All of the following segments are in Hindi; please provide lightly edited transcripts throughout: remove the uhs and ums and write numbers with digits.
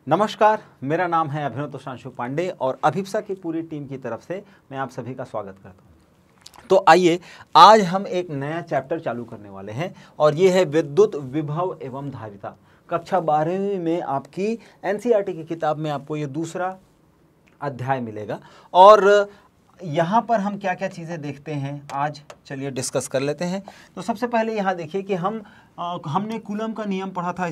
नमस्कार, मेरा नाम है अभिनव तोषांशु पांडे और अभिप्सा की पूरी टीम की तरफ से मैं आप सभी का स्वागत करता हूं। तो आइए आज हम एक नया चैप्टर चालू करने वाले हैं और ये है विद्युत विभव एवं धारिता। कक्षा 12वीं में आपकी एनसीईआरटी की किताब में आपको ये दूसरा अध्याय मिलेगा और यहाँ पर हम क्या क्या चीज़ें देखते हैं आज चलिए डिस्कस कर लेते हैं। तो सबसे पहले यहाँ देखिए कि हमने कूलम का नियम पढ़ा था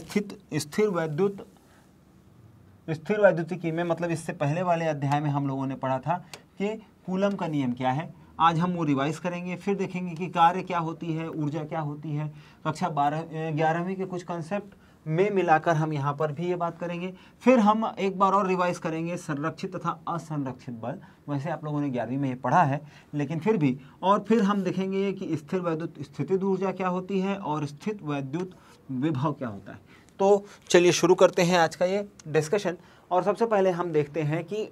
स्थिर वैद्युतिकी में, मतलब इससे पहले वाले अध्याय में हम लोगों ने पढ़ा था कि कूलम का नियम क्या है। आज हम वो रिवाइज करेंगे, फिर देखेंगे कि कार्य क्या होती है, ऊर्जा क्या होती है। कक्षा 11वीं के कुछ कंसेप्ट में मिलाकर हम यहाँ पर भी ये बात करेंगे। फिर हम एक बार और रिवाइज करेंगे संरक्षित तथा असंरक्षित बल। वैसे आप लोगों ने 11वीं में ये पढ़ा है लेकिन फिर भी, और फिर हम देखेंगे कि स्थिर वैद्युत स्थितिज ऊर्जा क्या होती है और स्थित वैद्युत विभव क्या होता है। तो चलिए शुरू करते हैं आज का ये डिस्कशन। और सबसे पहले हम देखते हैं कि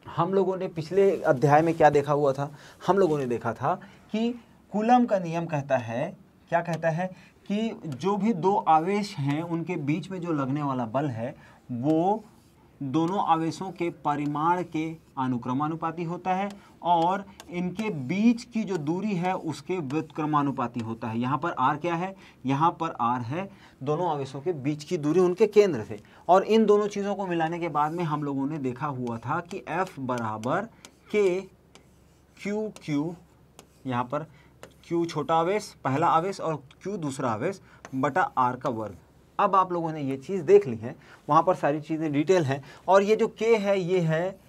हम लोगों ने पिछले अध्याय में क्या देखा हुआ था। हम लोगों ने देखा था कि कूलम का नियम कहता है, क्या कहता है कि जो भी दो आवेश हैं उनके बीच में जो लगने वाला बल है वो दोनों आवेशों के परिमाण के अनुक्रमानुपाती होता है और इनके बीच की जो दूरी है उसके व्युत्क्रमानुपाती होता है। यहाँ पर r क्या है, यहाँ पर r है दोनों आवेशों के बीच की दूरी उनके केंद्र से। और इन दोनों चीज़ों को मिलाने के बाद में हम लोगों ने देखा हुआ था कि F बराबर K Q, यहाँ पर Q छोटा आवेश पहला आवेश और Q दूसरा आवेश बटा R का वर्ग। अब आप लोगों ने ये चीज़ देख ली है, वहाँ पर सारी चीज़ें डिटेल हैं। और ये जो K है ये है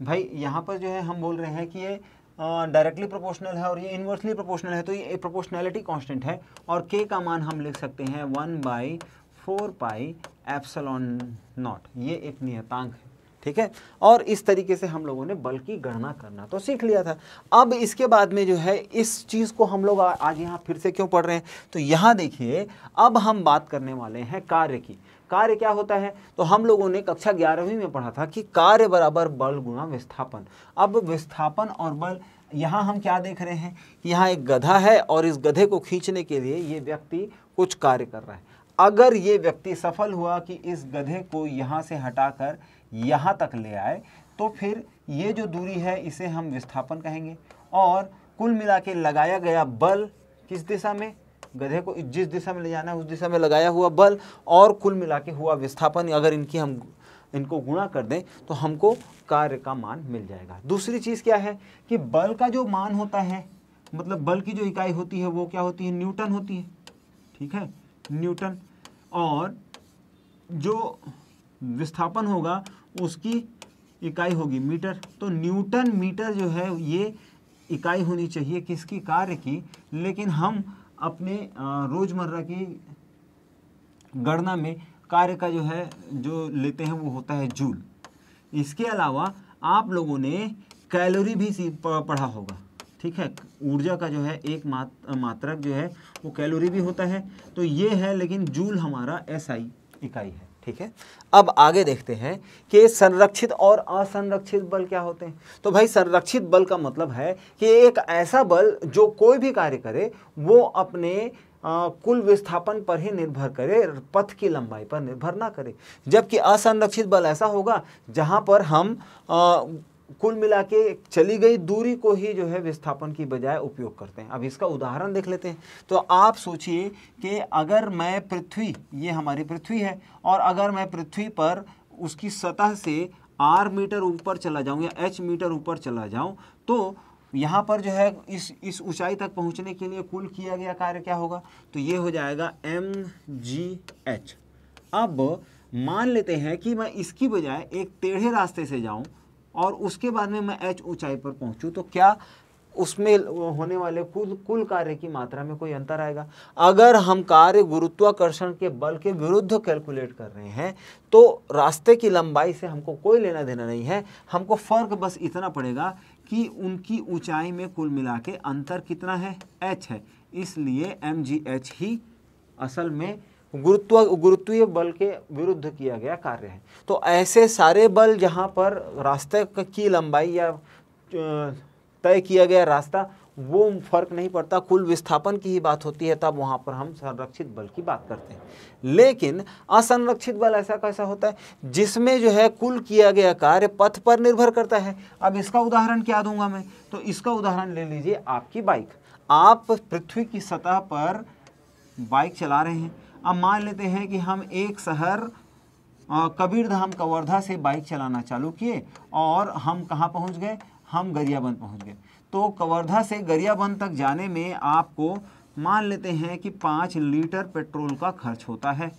भाई, यहाँ पर जो है हम बोल रहे हैं कि ये डायरेक्टली प्रोपोर्शनल है और ये इन्वर्सली प्रोपोर्शनल है, तो ये प्रोपोर्शनैलिटी कांस्टेंट है। और K का मान हम लिख सकते हैं 1/4 पाई एप्सिलॉन नॉट, ये एक नियतांक है, ठीक है। और इस तरीके से हम लोगों ने बल की गणना करना तो सीख लिया था। अब इसके बाद में जो है इस चीज़ को हम लोग आज यहाँ फिर से क्यों पढ़ रहे हैं, तो यहाँ देखिए अब हम बात करने वाले हैं कार्य की। कार्य क्या होता है, तो हम लोगों ने कक्षा 11वीं में पढ़ा था कि कार्य बराबर बल गुणा विस्थापन। अब विस्थापन और बल, यहाँ हम क्या देख रहे हैं कि यहाँ एक गधा है और इस गधे को खींचने के लिए ये व्यक्ति कुछ कार्य कर रहा है। अगर ये व्यक्ति सफल हुआ कि इस गधे को यहाँ से हटाकर यहाँ तक ले आए तो फिर ये जो दूरी है इसे हम विस्थापन कहेंगे। और कुल मिला के लगाया गया बल किस दिशा में, गधे को जिस दिशा में ले जाना है उस दिशा में लगाया हुआ बल और कुल मिला के हुआ विस्थापन, अगर हम इनको गुणा कर दें तो हमको कार्य का मान मिल जाएगा। दूसरी चीज़ क्या है कि बल का जो मान होता है, मतलब बल की जो इकाई होती है वो क्या होती है, न्यूटन होती है, ठीक है, न्यूटन। और जो विस्थापन होगा उसकी इकाई होगी मीटर। तो न्यूटन मीटर जो है ये इकाई होनी चाहिए किसकी, कार्य की। लेकिन हम अपने रोज़मर्रा की गणना में कार्य का जो है जो लेते हैं वो होता है जूल। इसके अलावा आप लोगों ने कैलोरी भी पढ़ा होगा, ठीक है। ऊर्जा का जो है एक मात्रक जो है वो कैलोरी भी होता है, तो ये है, लेकिन जूल हमारा एसआई इकाई है, ठीक है। अब आगे देखते हैं कि संरक्षित और असंरक्षित बल क्या होते हैं। तो भाई संरक्षित बल का मतलब है कि एक ऐसा बल जो कोई भी कार्य करे वो अपने कुल विस्थापन पर ही निर्भर करे, पथ की लंबाई पर निर्भर ना करे। जबकि असंरक्षित बल ऐसा होगा जहां पर हम कुल मिला के चली गई दूरी को ही जो है विस्थापन की बजाय उपयोग करते हैं। अब इसका उदाहरण देख लेते हैं। तो आप सोचिए कि अगर मैं पृथ्वी, ये हमारी पृथ्वी है, और अगर मैं पृथ्वी पर उसकी सतह से r मीटर ऊपर चला जाऊं या h मीटर ऊपर चला जाऊं तो यहाँ पर जो है इस ऊंचाई तक पहुँचने के लिए कुल किया गया कार्य क्या होगा, तो ये हो जाएगा mgh। अब मान लेते हैं कि मैं इसकी बजाय एक टेढ़े रास्ते से जाऊं और उसके बाद में मैं h ऊंचाई पर पहुंचूं तो क्या उसमें होने वाले कुल कार्य की मात्रा में कोई अंतर आएगा। अगर हम कार्य गुरुत्वाकर्षण के बल के विरुद्ध कैलकुलेट कर रहे हैं तो रास्ते की लंबाई से हमको कोई लेना देना नहीं है, हमको फर्क बस इतना पड़ेगा कि उनकी ऊंचाई में कुल मिला के अंतर कितना है, h है। इसलिए mgh ही असल में गुरुत्वीय बल के विरुद्ध किया गया कार्य है। तो ऐसे सारे बल जहाँ पर रास्ते की लंबाई या तय किया गया रास्ता वो फर्क नहीं पड़ता, कुल विस्थापन की ही बात होती है, तब वहाँ पर हम संरक्षित बल की बात करते हैं। लेकिन असंरक्षित बल ऐसा कैसा होता है जिसमें जो है कुल किया गया कार्य पथ पर निर्भर करता है। अब इसका उदाहरण क्या दूंगा मैं, तो इसका उदाहरण ले लीजिए आपकी बाइक। आप पृथ्वी की सतह पर बाइक चला रहे हैं। अब मान लेते हैं कि हम एक शहर कबीरधाम कवर्धा से बाइक चलाना चालू किए और हम कहाँ पहुँच गए, हम गरियाबंद पहुँच गए। तो कवर्धा से गरियाबंद तक जाने में आपको मान लेते हैं कि 5 लीटर पेट्रोल का खर्च होता है।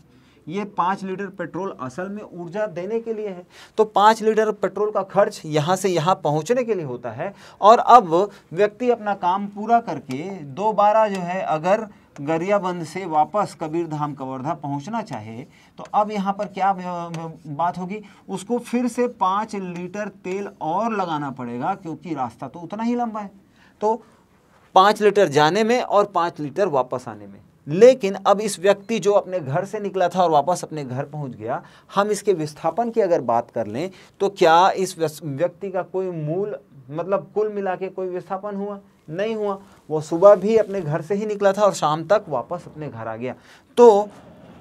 ये 5 लीटर पेट्रोल असल में ऊर्जा देने के लिए है। तो 5 लीटर पेट्रोल का खर्च यहाँ से यहाँ पहुँचने के लिए होता है। और अब व्यक्ति अपना काम पूरा करके दोबारा जो है अगर गरियाबंद से वापस कबीरधाम कवर्धा पहुंचना चाहे तो अब यहाँ पर क्या बात होगी, उसको फिर से 5 लीटर तेल और लगाना पड़ेगा, क्योंकि रास्ता तो उतना ही लंबा है। तो 5 लीटर जाने में और 5 लीटर वापस आने में। लेकिन अब इस व्यक्ति जो अपने घर से निकला था और वापस अपने घर पहुंच गया, हम इसके विस्थापन की अगर बात कर लें तो क्या इस व्यक्ति का कोई मूल मतलब कुल मिला के कोई विस्थापन हुआ? नहीं हुआ। वो सुबह भी अपने घर से ही निकला था और शाम तक वापस अपने घर आ गया। तो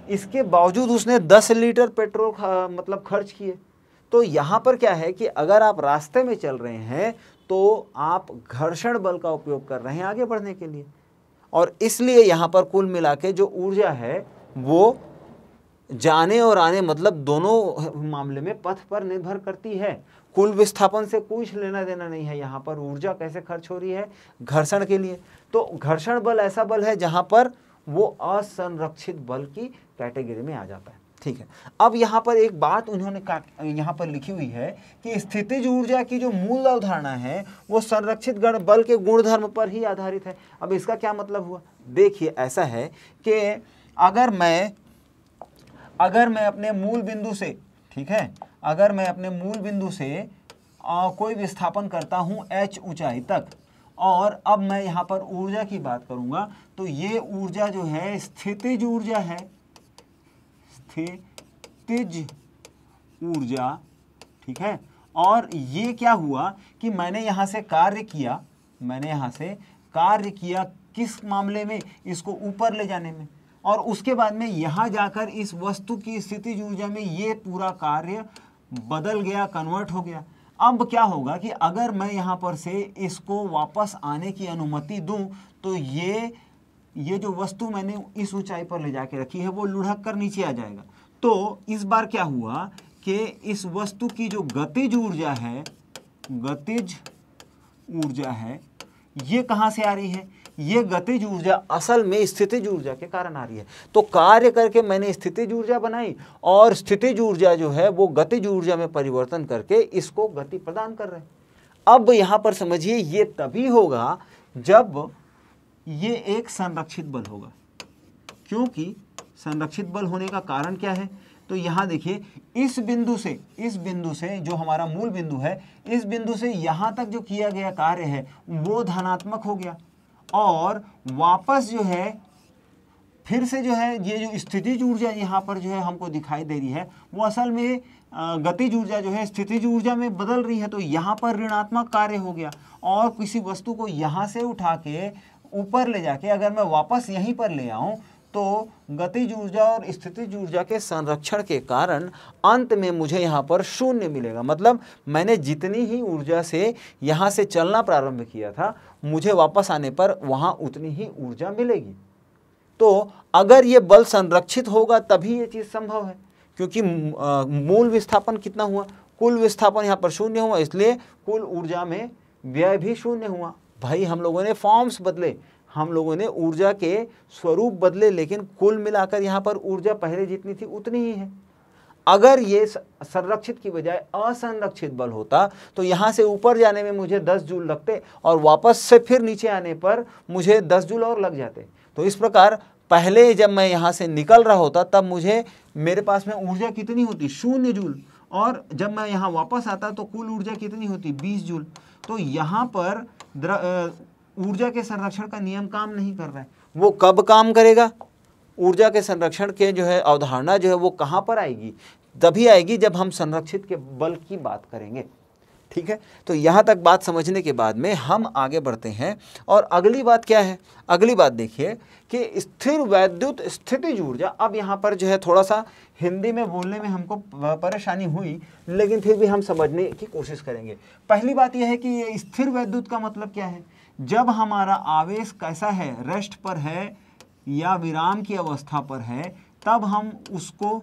इसके बावजूद उसने 10 लीटर पेट्रोल मतलब खर्च किए। तो यहाँ पर क्या है कि अगर आप रास्ते में चल रहे हैं तो आप घर्षण बल का उपयोग कर रहे हैं आगे बढ़ने के लिए, और इसलिए यहाँ पर कुल मिला के जो ऊर्जा है वो जाने और आने मतलब दोनों मामले में पथ पर निर्भर करती है। कुल विस्थापन से कुछ लेना देना नहीं है। यहाँ पर ऊर्जा कैसे खर्च हो रही है? घर्षण के लिए। तो घर्षण बल ऐसा बल है जहाँ पर वो असंरक्षित बल की कैटेगरी में आ जाता है। ठीक है। अब यहाँ पर एक बात उन्होंने यहाँ पर लिखी हुई है कि स्थितिज ऊर्जा की जो मूल अवधारणा है वो संरक्षित बल के गुणधर्म पर ही आधारित है। अब इसका क्या मतलब हुआ? देखिए, ऐसा है कि अगर मैं अपने मूल बिंदु से, ठीक है, अगर मैं अपने मूल बिंदु से कोई विस्थापन करता हूं h ऊंचाई तक, और अब मैं यहाँ पर ऊर्जा की बात करूंगा तो ये ऊर्जा जो है स्थितिज ऊर्जा है, स्थितिज ऊर्जा, ठीक है। और ये क्या हुआ कि मैंने यहाँ से कार्य किया किस मामले में? इसको ऊपर ले जाने में, और उसके बाद में यहाँ जाकर इस वस्तु की स्थितिज ऊर्जा में ये पूरा कार्य बदल गया, कन्वर्ट हो गया। अब क्या होगा कि अगर मैं यहाँ पर से इसको वापस आने की अनुमति दूं तो ये जो वस्तु मैंने इस ऊंचाई पर ले जाके रखी है वो लुढ़क कर नीचे आ जाएगा। तो इस बार क्या हुआ कि इस वस्तु की जो गतिज ऊर्जा है ये कहाँ से आ रही है? ये गतिज ऊर्जा असल में स्थितिज ऊर्जा के कारण आ रही है। तो कार्य करके मैंने स्थितिज ऊर्जा बनाई और स्थितिज ऊर्जा जो है वो गतिज ऊर्जा में परिवर्तन करके इसको गति प्रदान कर रहे हैं। अब यहाँ पर समझिए, ये तभी होगा जब ये एक संरक्षित बल होगा। क्योंकि संरक्षित बल होने का कारण क्या है? तो यहाँ देखिए, इस बिंदु से जो हमारा मूल बिंदु है, इस बिंदु से यहाँ तक जो किया गया कार्य है वो धनात्मक हो गया, और वापस जो है फिर से जो है ये जो स्थितिज ऊर्जा यहाँ पर जो है हमको दिखाई दे रही है वो असल में गतिज ऊर्जा जो है स्थितिज ऊर्जा में बदल रही है। तो यहाँ पर ऋणात्मक कार्य हो गया, और किसी वस्तु को यहाँ से उठा के ऊपर ले जाके अगर मैं वापस यहीं पर ले आऊँ तो गतिज ऊर्जा और स्थितिज ऊर्जा के संरक्षण के कारण अंत में मुझे यहाँ पर शून्य मिलेगा। मतलब मैंने जितनी ही ऊर्जा से यहाँ से चलना प्रारंभ किया था, मुझे वापस आने पर वहाँ उतनी ही ऊर्जा मिलेगी। तो अगर ये बल संरक्षित होगा तभी ये चीज़ संभव है, क्योंकि मूल विस्थापन कितना हुआ? कुल विस्थापन यहाँ पर शून्य हुआ, इसलिए कुल ऊर्जा में व्यय भी शून्य हुआ। भाई, हम लोगों ने फॉर्म्स बदले, हम लोगों ने ऊर्जा के स्वरूप बदले, लेकिन कुल मिलाकर यहाँ पर ऊर्जा पहले जितनी थी उतनी ही है। अगर ये संरक्षित की बजाय असंरक्षित बल होता तो यहाँ से ऊपर जाने में मुझे 10 जूल लगते और वापस से फिर नीचे आने पर मुझे 10 जूल और लग जाते। तो इस प्रकार पहले जब मैं यहाँ से निकल रहा होता तब मेरे पास में ऊर्जा कितनी होती? 0 जूल, और जब मैं यहाँ वापस आता तो कुल ऊर्जा कितनी होती? 20 जूल। तो यहाँ पर ऊर्जा के संरक्षण का नियम काम नहीं कर रहा है। वो कब काम करेगा? ऊर्जा के संरक्षण के जो है अवधारणा जो है वो कहाँ पर आएगी? तभी आएगी जब हम संरक्षित के बल की बात करेंगे। ठीक है, तो यहाँ तक बात समझने के बाद में हम आगे बढ़ते हैं। और अगली बात क्या है, अगली बात देखिए कि स्थिर वैद्युत स्थितिज ऊर्जा। अब यहाँ पर जो है थोड़ा सा हिंदी में बोलने में हमको परेशानी हुई, लेकिन फिर भी हम समझने की कोशिश करेंगे। पहली बात यह है कि ये स्थिर वैद्युत का मतलब क्या है। जब हमारा आवेश कैसा है, रेस्ट पर है या विराम की अवस्था पर है, तब हम उसको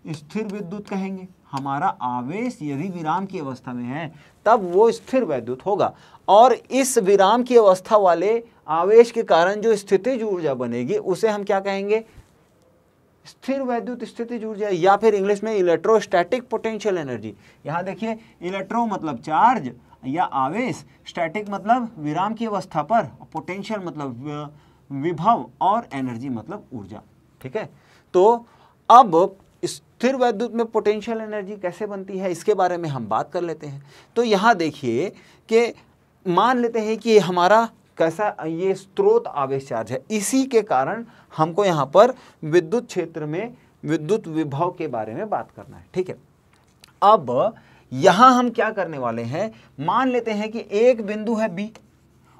स्थिर विद्युत कहेंगे। हमारा आवेश यदि विराम की अवस्था में है तब वो स्थिर वैद्युत होगा। और इस विराम की अवस्था वाले आवेश के कारण जो स्थितिज ऊर्जा बनेगी उसे हम क्या कहेंगे, स्थिर वैद्युत स्थितिज ऊर्जा, या फिर इंग्लिश में इलेक्ट्रोस्टैटिक पोटेंशियल एनर्जी। यहाँ देखिए, इलेक्ट्रो मतलब चार्ज या आवेश, स्टैटिक मतलब विराम की अवस्था पर, पोटेंशियल मतलब विभव, और एनर्जी मतलब ऊर्जा। ठीक है, तो अब स्थिर वैद्युत में पोटेंशियल एनर्जी कैसे बनती है इसके बारे में हम बात कर लेते हैं। तो यहाँ देखिए कि मान लेते हैं कि हमारा कैसा, ये स्रोत आवेश चार्ज है, इसी के कारण हमको यहाँ पर विद्युत क्षेत्र में विद्युत विभव के बारे में बात करना है। ठीक है, अब यहाँ हम क्या करने वाले हैं, मान लेते हैं कि एक बिंदु है बी,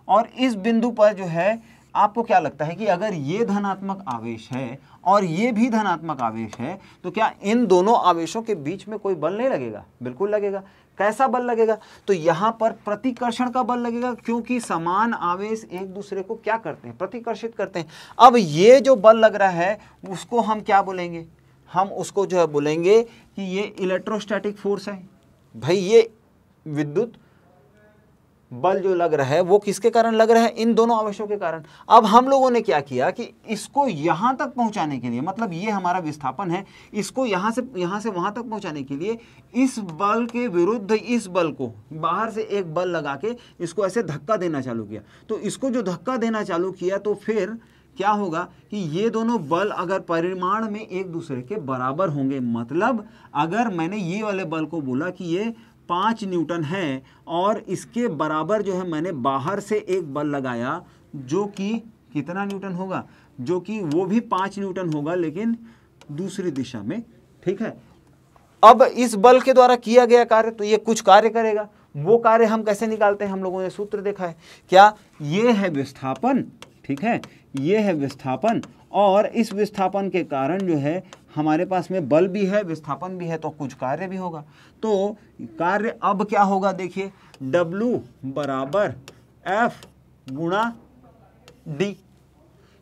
और इस बिंदु पर जो है आपको क्या लगता है कि अगर ये धनात्मक आवेश है और ये भी धनात्मक आवेश है, तो क्या इन दोनों आवेशों के बीच में कोई बल नहीं लगेगा? बिल्कुल लगेगा। कैसा बल लगेगा? तो यहाँ पर प्रतिकर्षण का बल लगेगा, क्योंकि समान आवेश एक दूसरे को क्या करते हैं, प्रतिकर्षित करते हैं। अब ये जो बल लग रहा है उसको हम क्या बोलेंगे, हम उसको जो है बोलेंगे कि ये इलेक्ट्रोस्टैटिक फोर्स है। भाई ये विद्युत बल जो लग रहा है वो किसके कारण लग रहा है, इन दोनों आवेशों के कारण। अब हम लोगों ने क्या किया कि इसको यहां तक पहुंचाने के लिए, मतलब ये हमारा विस्थापन है, इसको यहां से वहां तक पहुंचाने के लिए इस बल के विरुद्ध इस बल को बाहर से एक बल लगा के इसको ऐसे धक्का देना चालू किया। तो इसको जो धक्का देना चालू किया तो फिर क्या होगा कि ये दोनों बल अगर परिमाण में एक दूसरे के बराबर होंगे, मतलब अगर मैंने ये वाले बल को बोला कि ये 5 न्यूटन है और इसके बराबर जो है मैंने बाहर से एक बल लगाया जो कि कितना न्यूटन होगा, जो कि वो भी 5 न्यूटन होगा लेकिन दूसरी दिशा में। ठीक है, अब इस बल के द्वारा किया गया कार्य, तो ये कुछ कार्य करेगा। वो कार्य हम कैसे निकालते हैं, हम लोगों ने सूत्र देखा है क्या, ये है विस्थापन। ठीक है, ये है विस्थापन, और इस विस्थापन के कारण जो है हमारे पास में बल भी है, विस्थापन भी है, तो कुछ कार्य भी होगा। तो कार्य अब क्या होगा, देखिए W बराबर F गुणा D,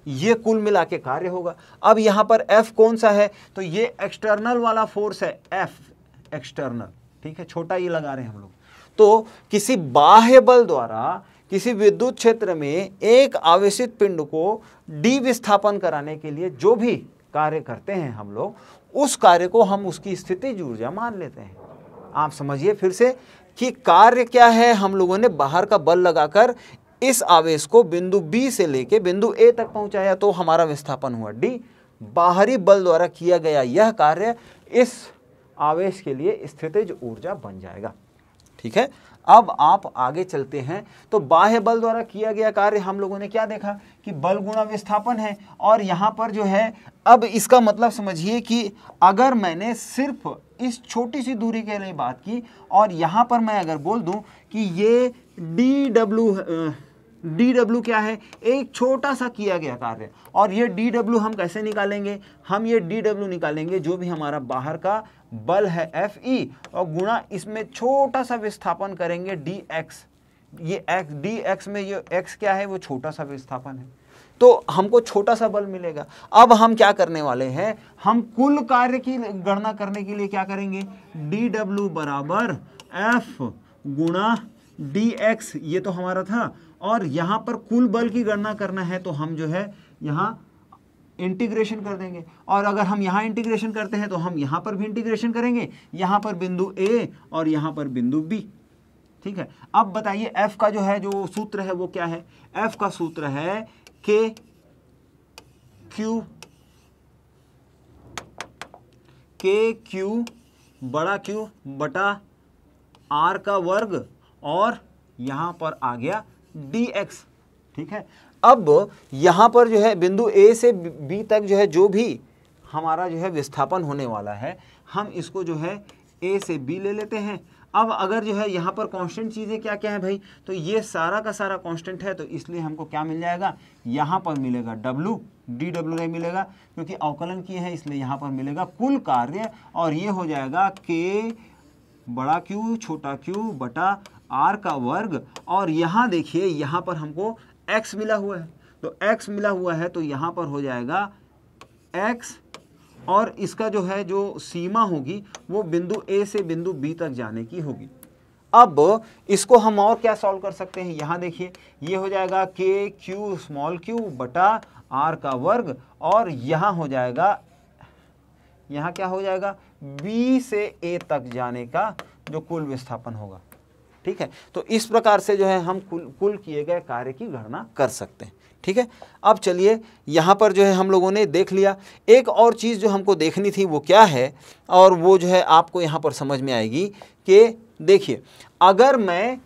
ये कुल मिला के कार्य होगा। अब यहाँ पर F कौन सा है, तो ये एक्सटर्नल वाला फोर्स है, F एक्सटर्नल। ठीक है, छोटा ये लगा रहे हैं हम लोग। तो किसी बाह्य बल द्वारा किसी विद्युत क्षेत्र में एक आवेशित पिंड को डी विस्थापन कराने के लिए जो भी कार्य करते हैं हम लोग, उस कार्य को हम उसकी स्थितिज ऊर्जा मान लेते हैं। आप समझिए फिर से कि कार्य क्या है, हम लोगों ने बाहर का बल लगाकर इस आवेश को बिंदु बी से लेके बिंदु ए तक पहुंचाया, तो हमारा विस्थापन हुआ डी। बाहरी बल द्वारा किया गया यह कार्य इस आवेश के लिए स्थितिज ऊर्जा बन जाएगा। ठीक है, अब आप आगे चलते हैं। तो बाह्य बल द्वारा किया गया कार्य हम लोगों ने क्या देखा कि बल गुणा विस्थापन है, और यहाँ पर जो है, अब इसका मतलब समझिए कि अगर मैंने सिर्फ इस छोटी सी दूरी के लिए बात की और यहाँ पर मैं अगर बोल दूं कि ये dw क्या है, एक छोटा सा किया गया कार्य, और ये dw हम कैसे निकालेंगे, हम ये dw निकालेंगे जो भी हमारा बाहर का बल है Fe, और गुणा इसमें छोटा सा विस्थापन करेंगे dx। ये dx में ये x क्या है, वो छोटा सा विस्थापन है, तो हमको छोटा सा बल मिलेगा। अब हम क्या करने वाले हैं, हम कुल कार्य की गणना करने के लिए क्या करेंगे, dw बराबर F गुणा dx, ये तो हमारा था, और यहाँ पर कुल बल की गणना करना है तो हम जो है यहाँ इंटीग्रेशन कर देंगे, और अगर हम यहाँ इंटीग्रेशन करते हैं तो हम यहाँ पर भी इंटीग्रेशन करेंगे, यहाँ पर बिंदु A और यहाँ पर बिंदु B। ठीक है, अब बताइए F का जो है जो सूत्र है वो क्या है, F का सूत्र है K Q बड़ा Q बटा R का वर्ग, और यहाँ पर आ गया dx। ठीक है, अब यहाँ पर जो है बिंदु A से B तक जो है जो भी हमारा जो है विस्थापन होने वाला है, हम इसको जो है A से B ले लेते हैं। अब अगर जो है यहाँ पर कांस्टेंट चीज़ें क्या क्या है भाई, तो ये सारा का सारा कांस्टेंट है, तो इसलिए हमको क्या मिल जाएगा, यहाँ पर मिलेगा W, dW नहीं मिलेगा क्योंकि अवकलन किए हैं, इसलिए यहाँ पर मिलेगा कुल कार्य, और ये हो जाएगा K बड़ा Q छोटा Q बटा R का वर्ग। और यहाँ देखिए यहाँ पर हमको X मिला हुआ है, तो X मिला हुआ है तो यहाँ पर हो जाएगा X, और इसका जो है जो सीमा होगी वो बिंदु A से बिंदु B तक जाने की होगी। अब इसको हम और क्या सॉल्व कर सकते हैं, यहाँ देखिए ये हो जाएगा K Q स्मॉल q बटा R का वर्ग, और यहाँ हो जाएगा, यहाँ क्या हो जाएगा, B से A तक जाने का जो कुल विस्थापन होगा। ठीक है, तो इस प्रकार से जो है हम कुल किए गए कार्य की गणना कर सकते हैं। ठीक है, अब चलिए यहाँ पर जो है हम लोगों ने देख लिया। एक और चीज़ जो हमको देखनी थी वो क्या है, और वो जो है आपको यहाँ पर समझ में आएगी कि देखिए अगर मैं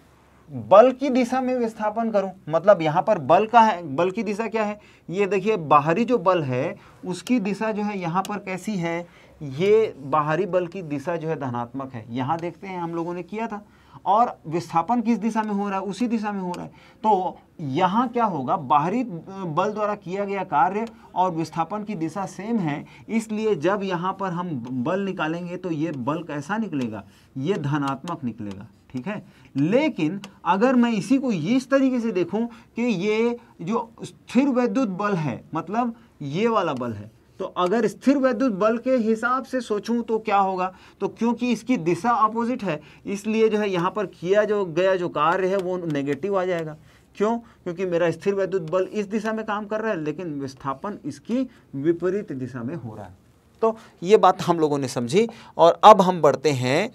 बल की दिशा में विस्थापन करूं, मतलब यहाँ पर बल का है, बल की दिशा क्या है, ये देखिए बाहरी जो बल है उसकी दिशा जो है यहाँ पर कैसी है, ये बाहरी बल की दिशा जो है धनात्मक है, यहाँ देखते हैं हम लोगों ने किया था। और विस्थापन किस दिशा में हो रहा है, उसी दिशा में हो रहा है। तो यहाँ क्या होगा, बाहरी बल द्वारा किया गया कार्य और विस्थापन की दिशा सेम है, इसलिए जब यहाँ पर हम बल निकालेंगे तो ये बल कैसा निकलेगा, ये धनात्मक निकलेगा। ठीक है, लेकिन अगर मैं इसी को इस तरीके से देखूं कि ये जो स्थिर वैद्युत बल है, मतलब ये वाला बल है, तो अगर स्थिर वैद्युत बल के हिसाब से सोचूं तो क्या होगा, तो क्योंकि इसकी दिशा अपोजिट है इसलिए जो है यहाँ पर किया जो गया जो कार्य है वो नेगेटिव आ जाएगा। क्यों, क्योंकि मेरा स्थिर वैद्युत बल इस दिशा में काम कर रहा है लेकिन विस्थापन इसकी विपरीत दिशा में हो रहा है। तो ये बात हम लोगों ने समझी, और अब हम बढ़ते हैं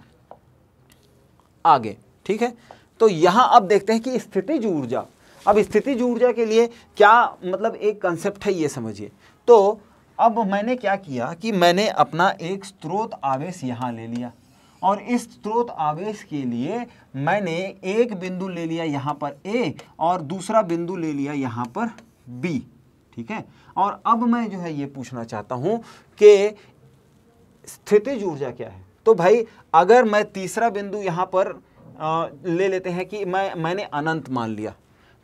आगे। ठीक है, तो यहाँ अब देखते हैं कि स्थितिज ऊर्जा, अब स्थितिज ऊर्जा के लिए क्या मतलब एक कंसेप्ट है ये समझिए। तो अब मैंने क्या किया कि मैंने अपना एक स्रोत आवेश यहाँ ले लिया, और इस स्रोत आवेश के लिए मैंने एक बिंदु ले लिया यहाँ पर A और दूसरा बिंदु ले लिया यहाँ पर B। ठीक है, और अब मैं जो है ये पूछना चाहता हूँ कि स्थितिज ऊर्जा क्या है। तो भाई अगर मैं तीसरा बिंदु यहाँ पर ले लेते हैं कि मैंने अनंत मान लिया,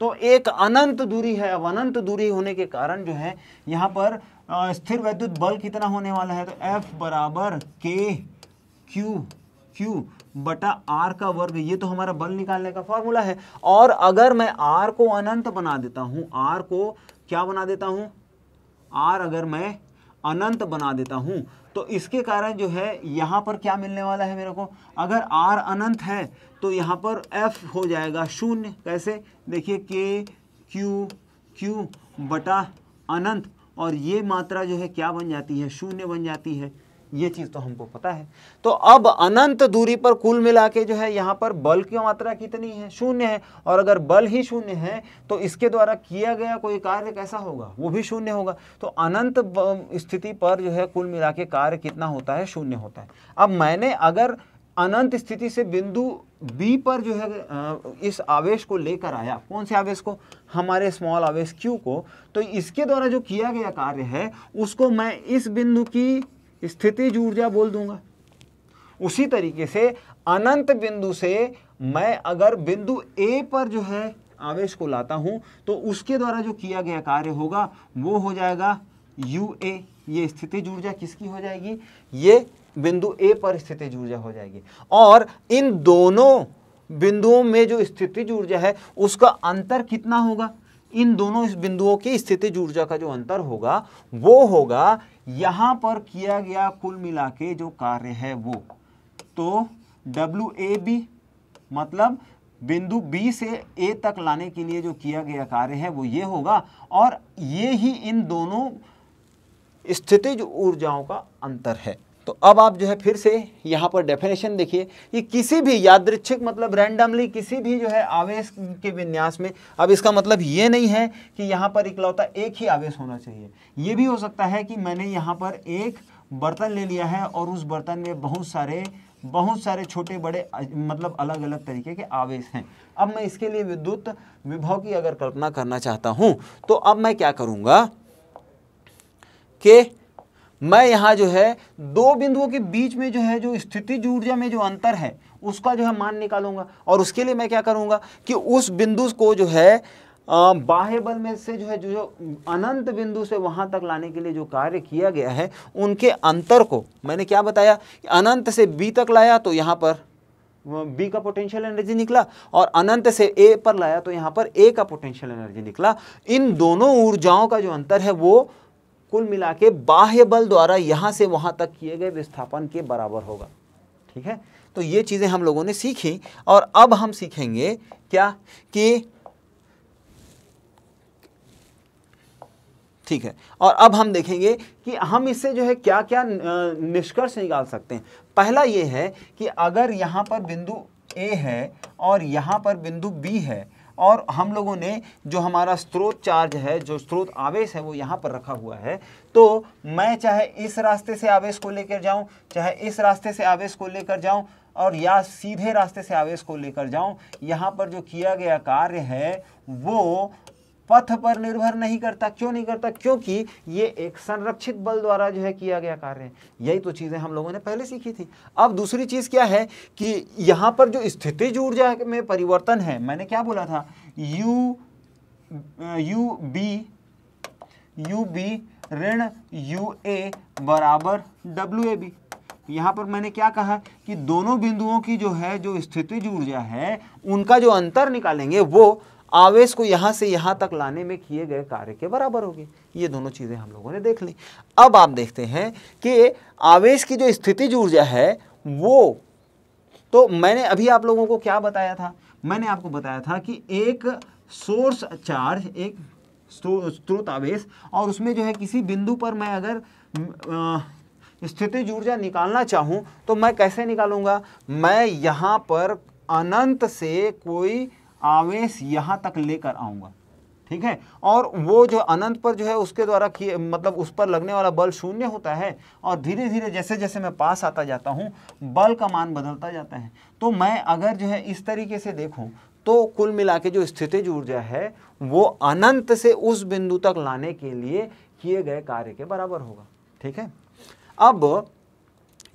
तो एक अनंत दूरी है। अब अनंत दूरी होने के कारण जो है यहाँ पर स्थिर वैद्युत बल कितना होने वाला है, तो F बराबर K Q बटा R का वर्ग, ये तो हमारा बल निकालने का फॉर्मूला है। और अगर मैं R को अनंत बना देता हूँ, R को क्या बना देता हूँ, R अगर मैं अनंत बना देता हूँ तो इसके कारण जो है यहाँ पर क्या मिलने वाला है मेरे को, अगर R अनंत है तो यहाँ पर F हो जाएगा शून्य। कैसे, देखिए K Q बटा अनंत, और ये मात्रा जो है क्या बन जाती है, शून्य बन जाती है। ये चीज़ तो हमको पता है। तो अब अनंत दूरी पर कुल मिला के जो है यहाँ पर बल की मात्रा कितनी है, शून्य है, और अगर बल ही शून्य है तो इसके द्वारा किया गया कोई कार्य कैसा होगा, वो भी शून्य होगा। तो अनंत स्थिति पर जो है कुल मिला के कार्य कितना होता है, शून्य होता है। अब मैंने अगर अनंत स्थिति से बिंदु B पर जो है इस आवेश को लेकर आया, कौन से आवेश को, हमारे स्मॉल आवेश Q को, तो इसके द्वारा जो किया गया कार्य है उसको मैं इस बिंदु की स्थितिज ऊर्जा बोल दूंगा। उसी तरीके से अनंत बिंदु से मैं अगर बिंदु A पर जो है आवेश को लाता हूं तो उसके द्वारा जो किया गया कार्य होगा वो हो जाएगा UA। ये स्थितिज ऊर्जा किसकी हो जाएगी, ये बिंदु A पर स्थितिज ऊर्जा हो जाएगी। और इन दोनों बिंदुओं में जो स्थितिज ऊर्जा है उसका अंतर कितना होगा, इन दोनों इस बिंदुओं की स्थितिज ऊर्जा का जो अंतर होगा वो होगा यहाँ पर किया गया कुल मिला के जो कार्य है वो, तो WAB, मतलब बिंदु B से A तक लाने के लिए जो किया गया कार्य है वो ये होगा, और ये ही इन दोनों स्थितिज ऊर्जाओं का अंतर है। तो अब आप जो है फिर से यहाँ पर डेफिनेशन देखिए कि किसी भी यादृच्छिक मतलब रैंडमली किसी भी जो है आवेश के विन्यास में, अब इसका मतलब ये नहीं है कि यहाँ पर इकलौता एक ही आवेश होना चाहिए। ये भी हो सकता है कि मैंने यहाँ पर एक बर्तन ले लिया है और उस बर्तन में बहुत सारे छोटे बड़े मतलब अलग अलग तरीके के आवेश हैं। अब मैं इसके लिए विद्युत विभव की अगर कल्पना करना चाहता हूँ तो अब मैं क्या करूँगा कि मैं यहाँ जो है दो बिंदुओं के बीच में जो है जो स्थितिज ऊर्जा में जो अंतर है उसका जो है मान निकालूंगा। और उसके लिए मैं क्या करूंगा कि उस बिंदु को जो है बाह्य बल में से जो है जो अनंत बिंदु से वहां तक लाने के लिए जो कार्य किया गया है उनके अंतर को मैंने क्या बताया, अनंत से बी तक लाया तो यहाँ पर बी का पोटेंशियल एनर्जी निकला, और अनंत से ए पर लाया तो यहाँ पर ए का पोटेंशियल एनर्जी निकला। इन दोनों ऊर्जाओं का जो अंतर है वो कुल मिला के बाह्य बल द्वारा यहाँ से वहां तक किए गए विस्थापन के बराबर होगा। ठीक है, तो ये चीजें हम लोगों ने सीखी। और अब हम सीखेंगे क्या कि ठीक है, और अब हम देखेंगे कि हम इससे जो है क्या क्या निष्कर्ष निकाल सकते हैं। पहला ये है कि अगर यहाँ पर बिंदु ए है और यहाँ पर बिंदु बी है, और हम लोगों ने जो हमारा स्रोत चार्ज है, जो स्रोत आवेश है वो यहाँ पर रखा हुआ है, तो मैं चाहे इस रास्ते से आवेश को लेकर जाऊं, चाहे इस रास्ते से आवेश को लेकर जाऊं, और या सीधे रास्ते से आवेश को लेकर जाऊं, यहाँ पर जो किया गया कार्य है वो पथ पर निर्भर नहीं करता। क्यों नहीं करता? क्योंकि ये एक संरक्षित बल द्वारा जो है किया गया कार्य है। यही तो चीजें हम लोगों ने पहले सीखी थी। अब दूसरी चीज क्या है कि यहाँ पर जो स्थितिज ऊर्जा में परिवर्तन है, मैंने क्या बोला था, यू बी ऋण यू ए बराबर डब्ल्यू ए बी। यहाँ पर मैंने क्या कहा कि दोनों बिंदुओं की जो है जो स्थितिज ऊर्जा है उनका जो अंतर निकालेंगे वो आवेश को यहां से यहां तक लाने में किए गए कार्य के बराबर होगी। ये दोनों चीजें हम लोगों ने देख ली। अब आप देखते हैं कि आवेश की जो स्थितिज ऊर्जा है वो, तो मैंने अभी आप लोगों को क्या बताया था, मैंने आपको बताया था कि एक सोर्स चार्ज, एक स्रोत आवेश, और उसमें जो है किसी बिंदु पर मैं अगर स्थितिज ऊर्जा निकालना चाहूं तो मैं कैसे निकालूंगा, मैं यहां पर अनंत से कोई आवेश यहां तक लेकर आऊंगा। ठीक है, और वो जो अनंत पर जो है उसके द्वारा किए मतलब उस पर लगने वाला बल शून्य होता है, और धीरे धीरे जैसे जैसे मैं पास आता जाता हूं बल का मान बदलता जाता है। तो मैं अगर जो है इस तरीके से देखूं तो कुल मिला के जो स्थितिज ऊर्जा है वो अनंत से उस बिंदु तक लाने के लिए किए गए कार्य के बराबर होगा। ठीक है, अब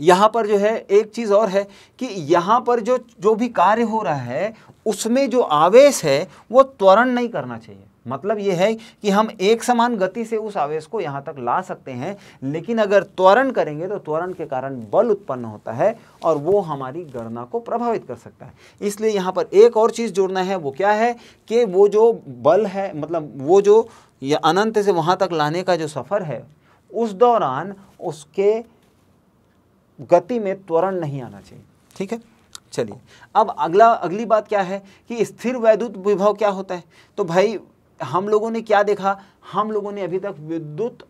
यहाँ पर जो है एक चीज और है कि यहाँ पर जो भी कार्य हो रहा है उसमें जो आवेश है वो त्वरण नहीं करना चाहिए। मतलब ये है कि हम एक समान गति से उस आवेश को यहाँ तक ला सकते हैं, लेकिन अगर त्वरण करेंगे तो त्वरण के कारण बल उत्पन्न होता है और वो हमारी गणना को प्रभावित कर सकता है। इसलिए यहाँ पर एक और चीज़ जोड़ना है, वो क्या है कि वो जो बल है, मतलब वो जो ये अनंत से वहाँ तक लाने का जो सफ़र है उस दौरान उसके गति में त्वरण नहीं आना चाहिए। ठीक है, चलिए अब अगली बात क्या है कि स्थिर वैद्युत विभव क्या होता है। तो भाई हम लोगों ने क्या देखा, हम लोगों ने अभी तक विद्युत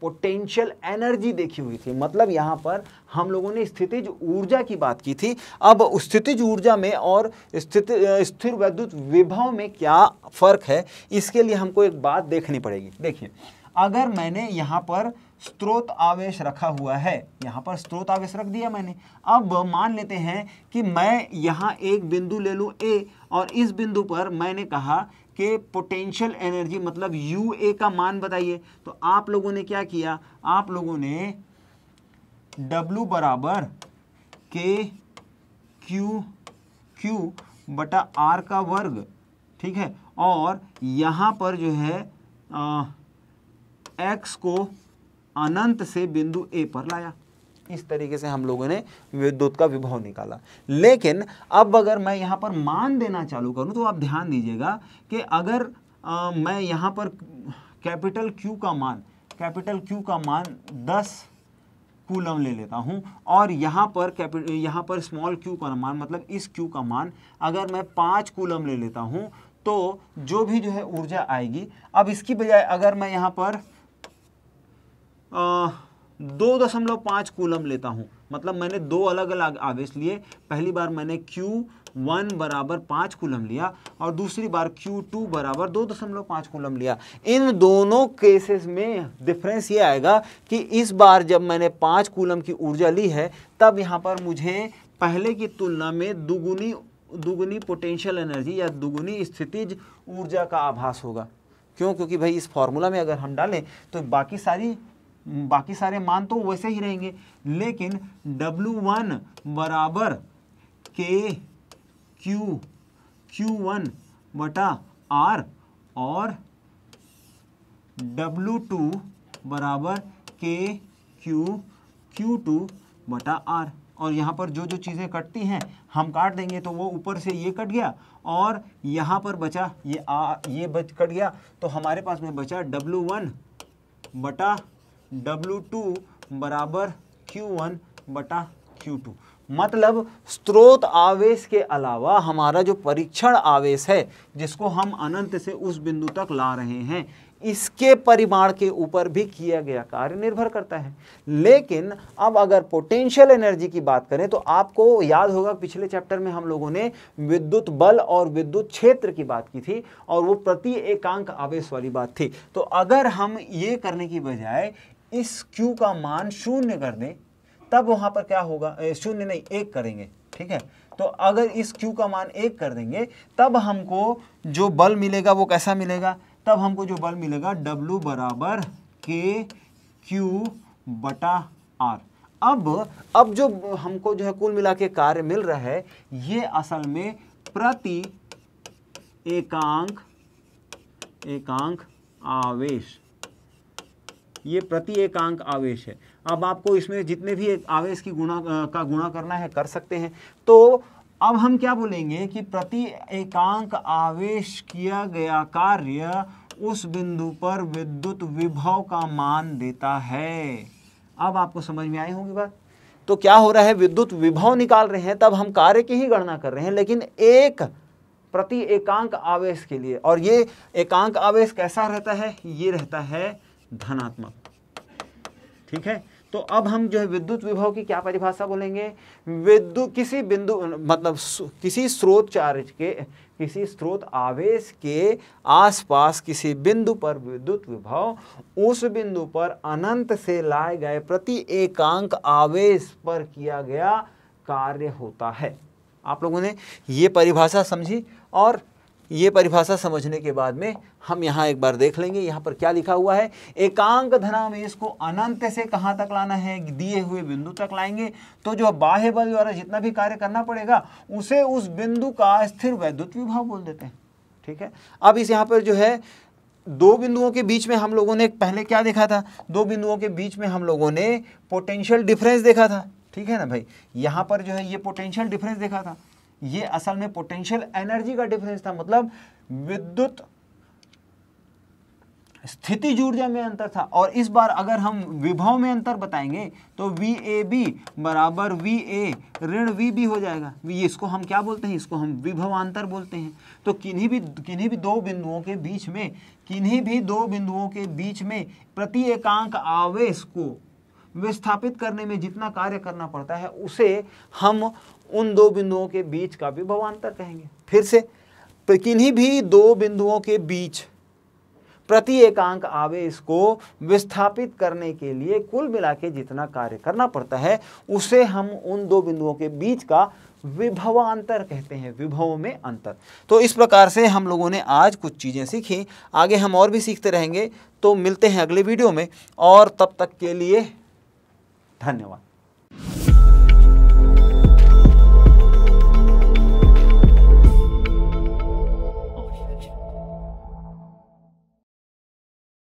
पोटेंशियल एनर्जी देखी हुई थी, मतलब यहाँ पर हम लोगों ने स्थितिज ऊर्जा की बात की थी। अब स्थितिज ऊर्जा में और स्थिर वैद्युत विभव में क्या फर्क है, इसके लिए हमको एक बात देखनी पड़ेगी। देखिए, अगर मैंने यहाँ पर स्रोत आवेश रखा हुआ है, यहाँ पर स्रोत आवेश रख दिया मैंने, अब मान लेते हैं कि मैं यहाँ एक बिंदु ले लूँ ए, और इस बिंदु पर मैंने कहा कि पोटेंशियल एनर्जी मतलब यू ए का मान बताइए। तो आप लोगों ने क्या किया, आप लोगों ने W बराबर के क्यू बटा आर का वर्ग, ठीक है, और यहाँ पर जो है x को अनंत से बिंदु ए पर लाया। इस तरीके से हम लोगों ने विद्युत का विभव निकाला। लेकिन अब अगर मैं यहाँ पर मान देना चालू करूँ तो आप ध्यान दीजिएगा कि अगर मैं यहाँ पर कैपिटल Q का मान 10 कूलम ले लेता हूँ, और यहाँ पर स्मॉल q का मान मतलब इस Q का मान अगर मैं 5 कूलम ले लेता हूँ, तो जो भी जो है ऊर्जा आएगी, अब इसकी बजाय अगर मैं यहाँ पर 2.5 कूलम लेता हूं, मतलब मैंने दो अलग अलग आवेश लिए। पहली बार मैंने Q1 बराबर 5 कूलम लिया और दूसरी बार Q2 बराबर 2.5 कूलम लिया। इन दोनों केसेस में डिफरेंस ये आएगा कि इस बार जब मैंने 5 कूलम की ऊर्जा ली है तब यहाँ पर मुझे पहले की तुलना में दुगुनी पोटेंशियल एनर्जी या दुगुनी स्थितिज ऊर्जा का आभास होगा। क्यों? क्योंकि भाई इस फॉर्मूला में अगर हम डालें तो बाकी सारे मान तो वैसे ही रहेंगे, लेकिन W1 बराबर के Q1 बटा R और W2 बराबर के Q2 बटा R। और यहाँ पर जो जो चीज़ें कटती हैं हम काट देंगे, तो वो ऊपर से ये कट गया और यहाँ पर बचा ये कट गया, तो हमारे पास में बचा W1 बटा W2 बराबर Q1 बटा Q2। मतलब स्रोत आवेश के अलावा हमारा जो परीक्षण आवेश है जिसको हम अनंत से उस बिंदु तक ला रहे हैं, इसके परिमाण के ऊपर भी किया गया कार्य निर्भर करता है। लेकिन अब अगर पोटेंशियल एनर्जी की बात करें तो आपको याद होगा पिछले चैप्टर में हम लोगों ने विद्युत बल और विद्युत क्षेत्र की बात की थी और वो प्रति एकांक आवेश वाली बात थी। तो अगर हम ये करने की बजाय इस Q का मान 0 कर दें, तब वहां पर क्या होगा, 0 नहीं 1 करेंगे, ठीक है। तो अगर इस Q का मान 1 कर देंगे तब हमको जो बल मिलेगा वो कैसा मिलेगा, तब हमको जो बल मिलेगा W बराबर के Q बटा R। अब जो हमको जो है कुल मिला के कार्य मिल रहा है ये असल में प्रति एकांक आवेश, ये प्रति एकांक आवेश है। अब आपको इसमें जितने भी आवेश की गुणा करना है कर सकते हैं। तो अब हम क्या बोलेंगे कि प्रति एकांक आवेश किया गया कार्य उस बिंदु पर विद्युत विभव का मान देता है। अब आपको समझ में आई होगी बात। तो क्या हो रहा है, विद्युत विभव निकाल रहे हैं, तब हम कार्य की ही गणना कर रहे हैं, लेकिन एक प्रति एकांक आवेश के लिए। और ये एकांक आवेश कैसा रहता है, ये रहता है धनात्मक, ठीक है। तो अब हम जो है विद्युत विभव की क्या परिभाषा बोलेंगे, विद्युत किसी बिंदु मतलब किसी स्रोत चार्ज के, किसी स्रोत आवेश के आसपास किसी बिंदु पर विद्युत विभव उस बिंदु पर अनंत से लाए गए प्रति एकांक आवेश पर किया गया कार्य होता है। आप लोगों ने ये परिभाषा समझी, और ये परिभाषा समझने के बाद में हम यहाँ एक बार देख लेंगे यहाँ पर क्या लिखा हुआ है। एकांक धनावेश को अनंत से कहाँ तक लाना है, दिए हुए बिंदु तक लाएंगे। तो जो बाह्य बल द्वारा जितना भी कार्य करना पड़ेगा उसे उस बिंदु का स्थिर वैद्युत विभव बोल देते हैं, ठीक है। अब इस यहाँ पर जो है दो बिंदुओं के बीच में हम लोगों ने पहले क्या देखा था, दो बिंदुओं के बीच में हम लोगों ने पोटेंशियल डिफरेंस देखा था, ठीक है ना भाई। यहाँ पर जो है ये पोटेंशियल डिफरेंस देखा था, ये असल में पोटेंशियल एनर्जी का डिफरेंस था, मतलब विद्युत स्थितिज ऊर्जा में अंतर था। और इस बार अगर हम विभव में अंतर बताएंगे तो VAB बराबर VA ऋण VB हो जाएगा। इसको हम क्या बोलते हैं, इसको हम विभवांतर बोलते हैं। तो किन्हीं भी दो बिंदुओं के बीच में प्रति एकांक आवेश को विस्थापित करने में जितना कार्य करना पड़ता है उसे हम उन दो बिंदुओं के बीच का विभवांतर कहेंगे। फिर से, किन्हीं भी दो बिंदुओं के बीच प्रति एकांक आवेश को विस्थापित करने के लिए कुल मिला के जितना कार्य करना पड़ता है उसे हम उन दो बिंदुओं के बीच का विभवांतर कहते हैं, विभव में अंतर। तो इस प्रकार से हम लोगों ने आज कुछ चीज़ें सीखी, आगे हम और भी सीखते रहेंगे। तो मिलते हैं अगले वीडियो में, और तब तक के लिए धन्यवाद।